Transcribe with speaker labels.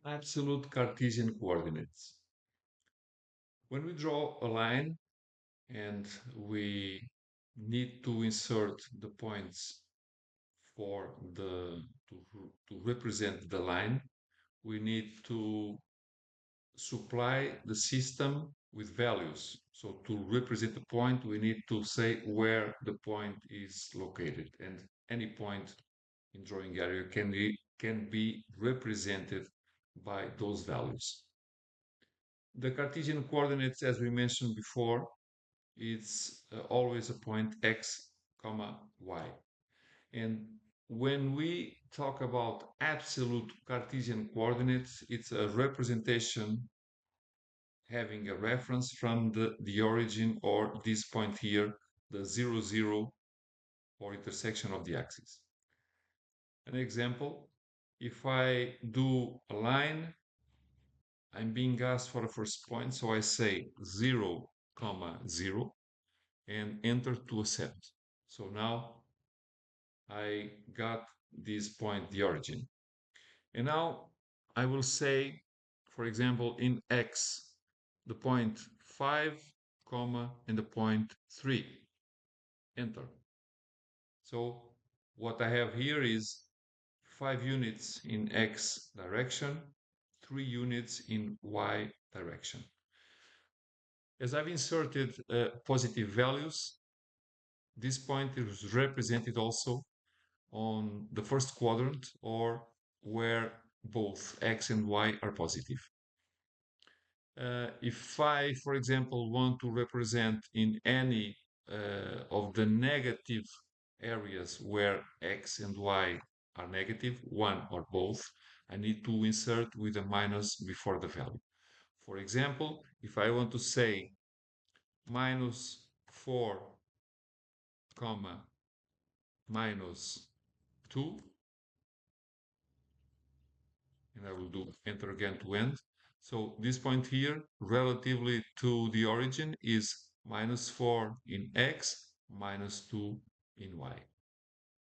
Speaker 1: Absolute Cartesian coordinates. When we draw a line and we need to insert the points for to represent the line, we need to supply the system with values. So to represent the point, we need to say where the point is located, and any point in drawing area can be represented by those values. The Cartesian coordinates, as we mentioned before, it's always a point x, comma, y. And when we talk about absolute Cartesian coordinates, it's a representation having a reference from the origin or this point here, the 0, 0 or intersection of the axis. An example, if I do a line, I'm being asked for the first point, so I say 0, comma 0 and enter to accept. So now I got this point, the origin. And now I will say, for example, in x, the point 5, comma, and the point 3. Enter. So what I have here is 5 units in x direction, 3 units in y direction. As I've inserted positive values, this point is represented also on the first quadrant or where both x and y are positive. If I, for example, want to represent in any of the negative areas where x and y are negative, one or both, I need to insert with a minus before the value. For example, if I want to say minus 4, comma, minus 2, and I will do enter again to end. So this point here, relatively to the origin, is minus 4 in x, minus 2 in y.